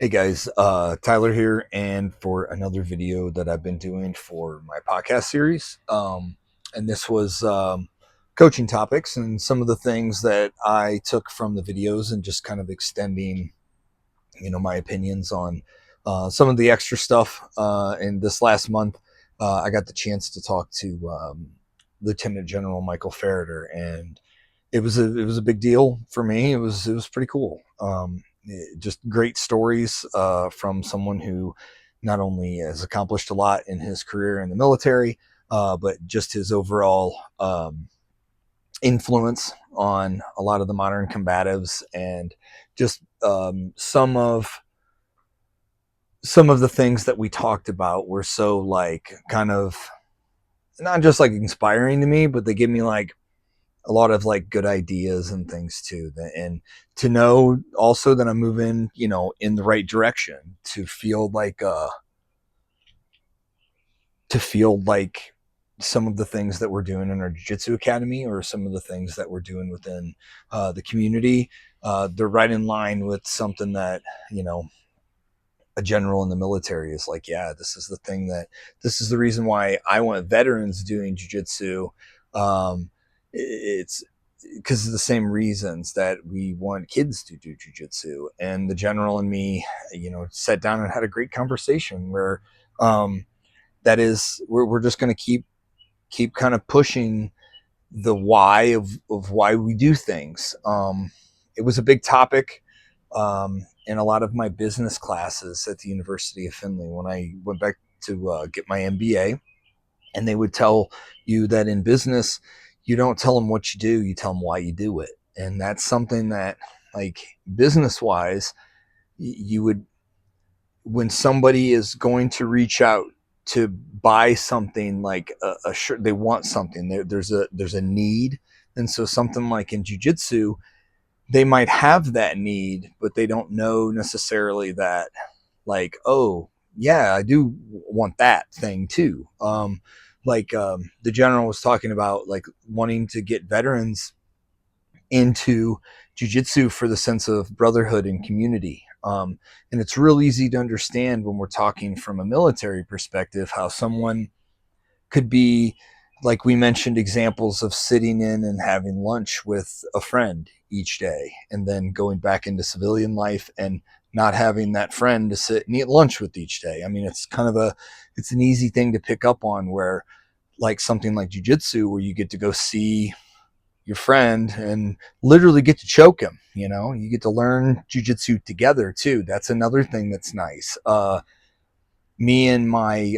Hey guys, Tyler here, and for another video that I've been doing for my podcast series. And this was coaching topics and some of the things that I took from the videos and just kind of extending, my opinions on some of the extra stuff. And this last month, I got the chance to talk to Lieutenant General Michael Ferriter, and it was a big deal for me. It was pretty cool. Just great stories from someone who not only has accomplished a lot in his career in the military, but just his overall influence on a lot of the modern combatives, and just some of the things that we talked about were so like kind of not just like inspiring to me, but they give me like a lot of like good ideas and things too. And to know also that I'm moving, in the right direction, to feel like some of the things that we're doing in our jiu-jitsu academy, or some of the things that we're doing within the community, they're right in line with something that, a general in the military is like, yeah, this is the reason why I want veterans doing jiu-jitsu. It's because of the same reasons that we want kids to do jujitsu. And the general and me, sat down and had a great conversation where um, we're just going to keep kind of pushing the why of why we do things. It was a big topic in a lot of my business classes at the University of Findlay when I went back to get my MBA. And they would tell you that in business, you don't tell them what you do, you tell them why you do it. And that's something that, like, business wise, you would, when somebody is going to reach out to buy something, like a shirt, they want something, there's a need. And so something like in jiu-jitsu, they might have that need, but they don't know necessarily that, like, oh yeah, I do want that thing too. The general was talking about like wanting to get veterans into jujitsu for the sense of brotherhood and community. And it's real easy to understand when we're talking from a military perspective how someone could be, like we mentioned, examples of sitting in and having lunch with a friend each day, and then going back into civilian life and not having that friend to sit and eat lunch with each day. I mean, it's an easy thing to pick up on, where like something like jujitsu, where you get to go see your friend and literally get to choke him. You get to learn jujitsu together too. That's another thing that's nice. Me and my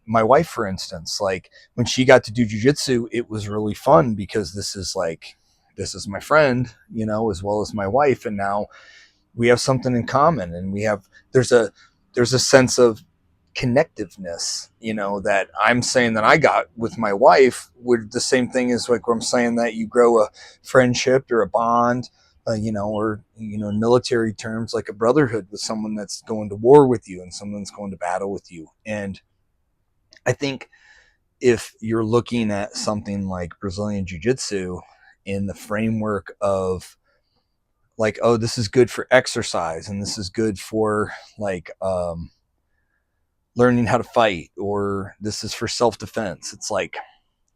wife, for instance, like when she got to do jujitsu, it was really fun because this is my friend, as well as my wife, and now we have something in common, and there's a sense of connectiveness, that I'm saying that I got with my wife, would the same thing as like where I'm saying that you grow a friendship or a bond, or in military terms, like a brotherhood with someone that's going to war with you and someone that's going to battle with you. And I think if you're looking at something like Brazilian Jiu Jitsu in the framework of like, oh, this is good for exercise and this is good for like learning how to fight, or this is for self-defense, it's like,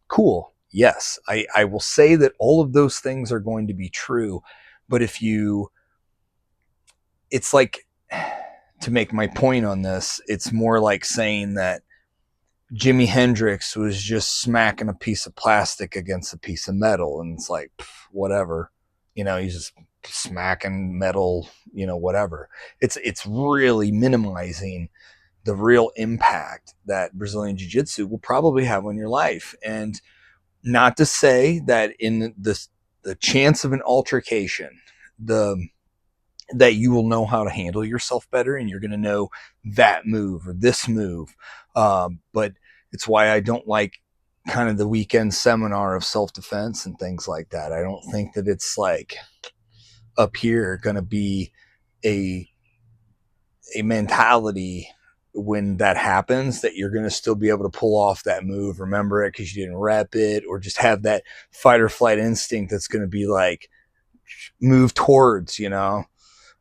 cool, yes, I will say that all of those things are going to be true. But if you, it's like, to make my point on this, it's more like saying that Jimi Hendrix was just smacking a piece of plastic against a piece of metal, and it's like, whatever, he's just smacking metal, whatever. It's really minimizing the real impact that Brazilian Jiu Jitsu will probably have on your life. And not to say that in the chance of an altercation, the that you will know how to handle yourself better, and you're going to know that move or this move. But it's why I don't like kind of the weekend seminar of self-defense and things like that. I don't think that it's like up here going to be a mentality when that happens, that you're going to still be able to pull off that move, remember it because you didn't rep it, or just have that fight or flight instinct that's going to be like, move towards,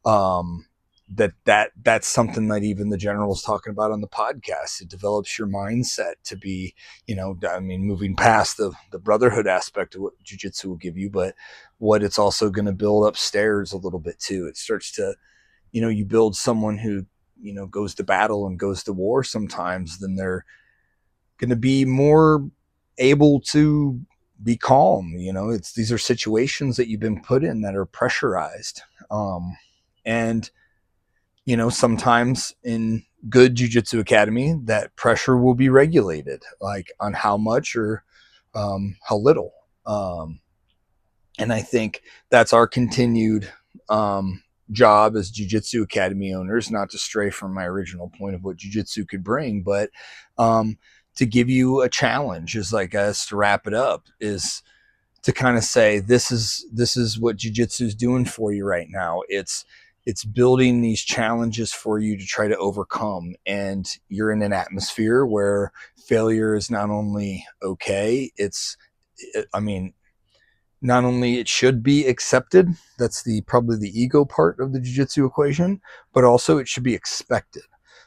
um that's something that even the general was talking about on the podcast. It develops your mindset to be, I mean, moving past the brotherhood aspect of what jiu-jitsu will give you, but what it's also going to build upstairs a little bit too. It starts to, you build someone who, goes to battle and goes to war sometimes, then they're going to be more able to be calm. These are situations that you've been put in that are pressurized. And sometimes in good jiu-jitsu academy, that pressure will be regulated, like on how much or how little. And I think that's our continued job as jiu-jitsu academy owners, not to stray from my original point of what jiu-jitsu could bring, but to give you a challenge, is like us to wrap it up, is to kind of say, this is what jiu-jitsu is doing for you right now. It's building these challenges for you to try to overcome, and you're in an atmosphere where failure is not only okay, I mean, not only it should be accepted, that's the probably the ego part of the jiu-jitsu equation, but also it should be expected.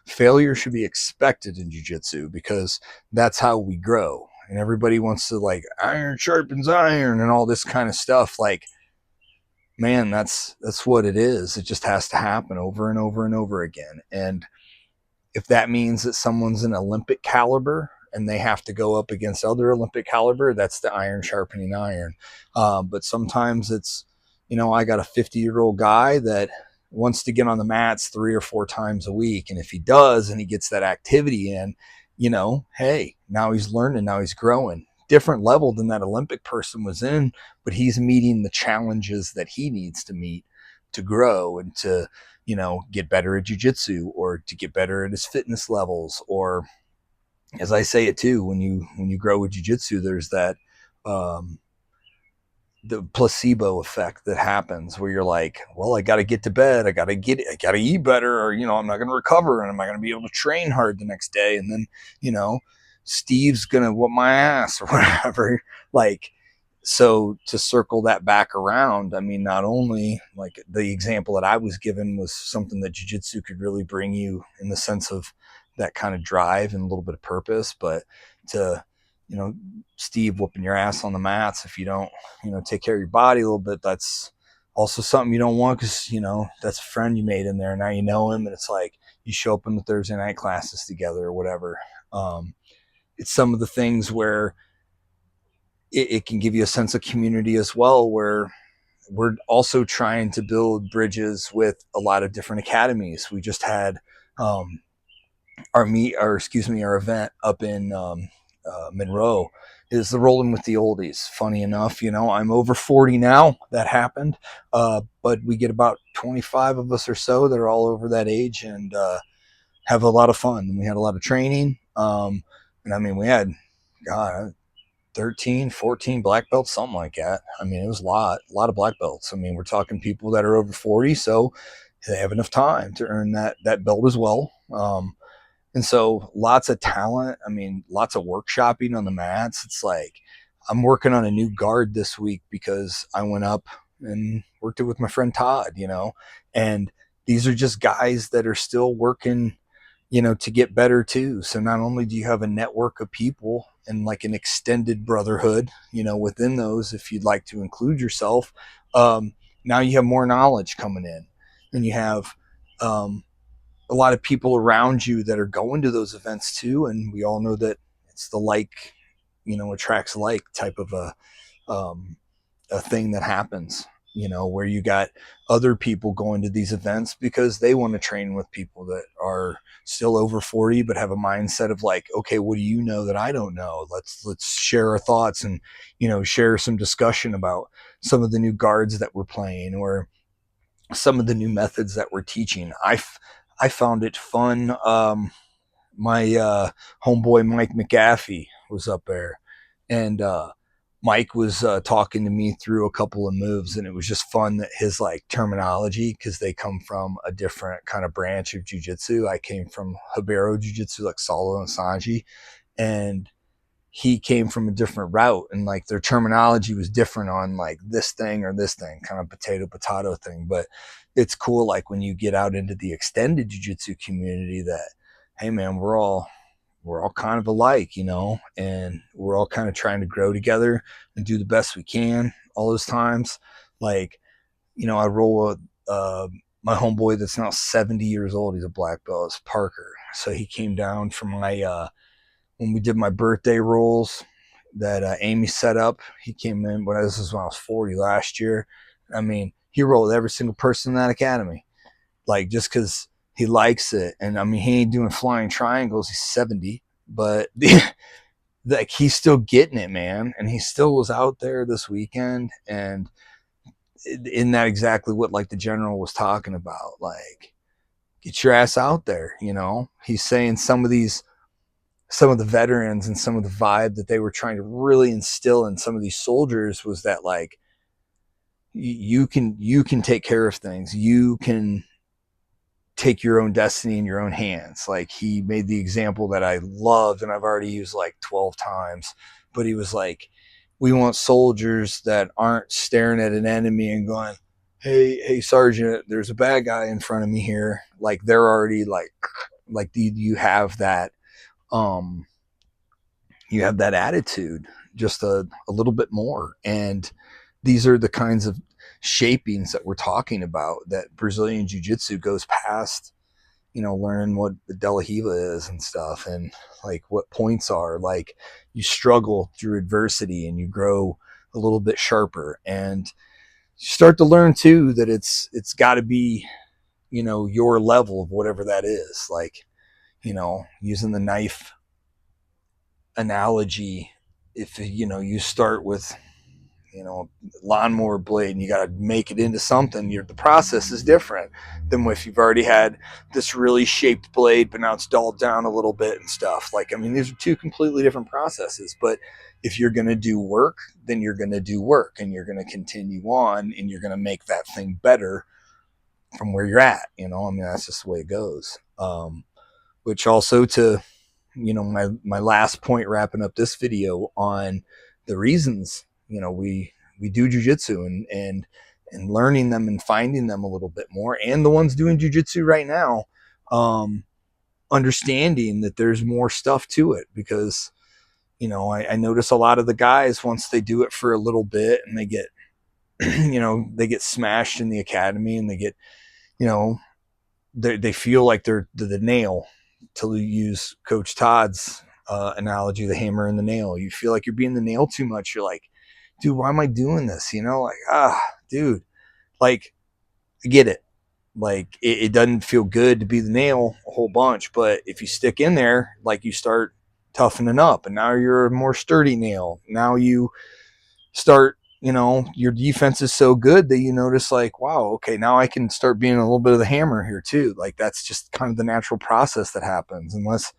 Failure should be expected in jiu-jitsu, because that's how we grow. And everybody wants to, like, iron sharpens iron and all this kind of stuff. Like, man, that's what it is. It just has to happen over and over and over again. And if that means that someone's an Olympic caliber and they have to go up against other Olympic caliber, that's the iron sharpening iron. But sometimes it's, I got a 50-year-old guy that wants to get on the mats 3 or 4 times a week. And if he does, and he gets that activity in, hey, now he's learning, now he's growing. Different level than that Olympic person was in, but he's meeting the challenges that he needs to meet to grow and to, get better at jiu-jitsu, or to get better at his fitness levels. Or, as I say it too, when you grow with jiu-jitsu, there's that the placebo effect that happens, where you're like, well, I got to get to bed, I got to eat better, or I'm not going to recover, and am I going to be able to train hard the next day? And then Steve's going to whoop my ass or whatever. Like, so to circle that back around, I mean, not only, like, the example that I was given was something that jiu-jitsu could really bring you, in the sense of that kind of drive and a little bit of purpose, but to, Steve whooping your ass on the mats, if you don't, take care of your body a little bit, that's also something you don't want, because, that's a friend you made in there. Now you know him, and it's like you show up in the Thursday night classes together or whatever. It's some of the things where it can give you a sense of community as well, where we're also trying to build bridges with a lot of different academies. We just had our event up in Monroe, is the Rolling with the Oldies. Funny enough, I'm over 40 now. That happened, but we get about 25 of us or so that are all over that age, and have a lot of fun. We had a lot of training, and I mean, we had, God, 13, 14 black belts, something like that. I mean, it was a lot of black belts. I mean, we're talking people that are over 40, so they have enough time to earn that belt as well. And so lots of talent. I mean, lots of workshopping on the mats. It's like, I'm working on a new guard this week because I went up and worked it with my friend Todd, and these are just guys that are still working, to get better too. So not only do you have a network of people and like an extended brotherhood, within those, if you'd like to include yourself, now you have more knowledge coming in, and you have, a lot of people around you that are going to those events too. And we all know that it's the like, attracts like type of a thing that happens, where you got other people going to these events because they want to train with people that are still over 40, but have a mindset of like, okay, what do you know that I don't know? Let's share our thoughts, and, share some discussion about some of the new guards that we're playing, or some of the new methods that we're teaching. I found it fun. My homeboy Mike McAfee was up there, and Mike was talking to me through a couple of moves, and it was just fun that his like terminology, because they come from a different kind of branch of jiu-jitsu. I came from Habero jiu-jitsu, like Salo and Sanji, and he came from a different route, and like their terminology was different on like this thing or this thing, kind of potato thing. But it's cool, like when you get out into the extended jiu-jitsu community, that, hey man, we're all kind of alike, and we're all kind of trying to grow together and do the best we can all those times. Like, I roll with my homeboy that's now 70 years old. He's a black belt. It's Parker. So he came down from when we did my birthday rolls that Amy set up. He came in when I was 40 last year. I mean, he rolled every single person in that academy, like just because he likes it. And I mean, he ain't doing flying triangles. He's 70, but like he's still getting it, man. And he still was out there this weekend, and in that exactly what like the general was talking about, like get your ass out there. He's saying some of the veterans and some of the vibe that they were trying to really instill in some of these soldiers was that, like, you can take care of things, you can take your own destiny in your own hands. Like, he made the example that I loved and I've already used like 12 times, but he was like, we want soldiers that aren't staring at an enemy and going, hey sergeant, there's a bad guy in front of me here. Like, they're already like you have that attitude just a little bit more. And these are the kinds of shapings that we're talking about, that Brazilian Jiu-Jitsu goes past, learning what the De La Riva is and stuff, and like what points are. Like, you struggle through adversity and you grow a little bit sharper, and you start to learn too that it's got to be, your level of whatever that is. Like, using the knife analogy, if you start with lawnmower blade and you got to make it into something, the process is different than if you've already had this really shaped blade but now it's dulled down a little bit and stuff. Like, I mean, these are two completely different processes, but if you're going to do work, then you're going to do work, and you're going to continue on, and you're going to make that thing better from where you're at. I mean, that's just the way it goes. Which also, to my last point, wrapping up this video on the reasons we do jiu-jitsu, and learning them and finding them a little bit more, and the ones doing jiu-jitsu right now, understanding that there's more stuff to it. Because I notice a lot of the guys, once they do it for a little bit and they get they get smashed in the academy, and they get they feel like they're the nail, to use Coach Todd's analogy, the hammer and the nail. You feel like you're being the nail too much. You're like, dude, why am I doing this? Like, dude, like, I get it. Like, it doesn't feel good to be the nail a whole bunch, but if you stick in there, like, you start toughening up, and now you're a more sturdy nail. Now you start, your defense is so good that you notice, like, wow, okay, now I can start being a little bit of the hammer here too. Like, that's just kind of the natural process that happens, unless,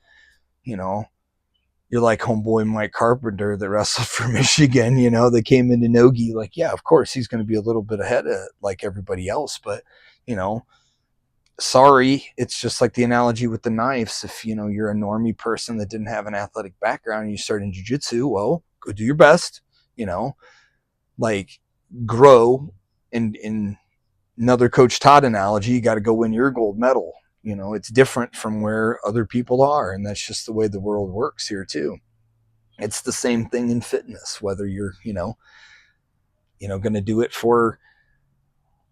you're like homeboy Mike Carpenter that wrestled for Michigan. They came into Nogi, like, yeah, of course he's going to be a little bit ahead of like everybody else, but sorry, it's just like the analogy with the knives. If you're a normie person that didn't have an athletic background and you start in jiu-jitsu, well, go do your best, like, grow. In another Coach Todd analogy, you got to go win your gold medal. It's different from where other people are, and that's just the way the world works here too. It's the same thing in fitness, whether you're going to do it for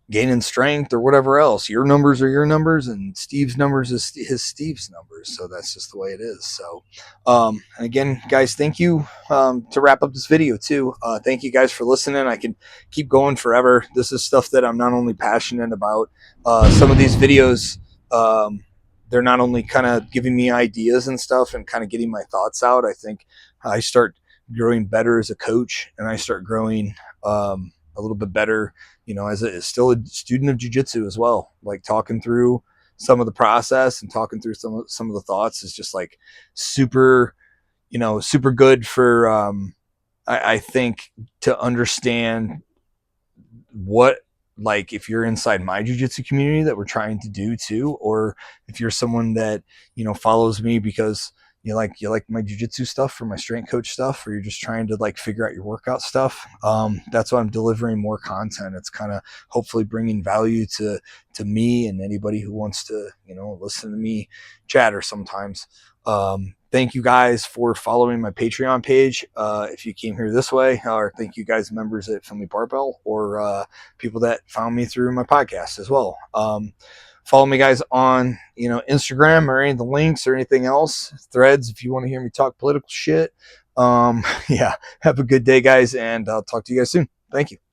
gaining strength or whatever else. Your numbers are your numbers, and Steve's numbers is Steve's numbers. So that's just the way it is. So, and again, guys, thank you. To wrap up this video too, thank you guys for listening. I can keep going forever. This is stuff that I'm not only passionate about. Some of these videos, they're not only kind of giving me ideas and stuff and kind of getting my thoughts out. I think I start growing better as a coach, and I start growing a little bit better, as still a student of jiu-jitsu as well. Like, talking through some of the process and talking through some of the thoughts is just like super, super good for, I think, to understand what, like, if you're inside my jiu-jitsu community that we're trying to do too, or if you're someone that, follows me because, you like my jiu-jitsu stuff or my strength coach stuff, or you're just trying to like figure out your workout stuff, that's why I'm delivering more content. It's kind of hopefully bringing value to me and anybody who wants to, listen to me chatter sometimes. Thank you guys for following my Patreon page. If you came here this way, or thank you guys, members at Family Barbell, or people that found me through my podcast as well. Follow me, guys, on Instagram or any of the links or anything else. Threads if you want to hear me talk political shit. Yeah, have a good day, guys, and I'll talk to you guys soon. Thank you.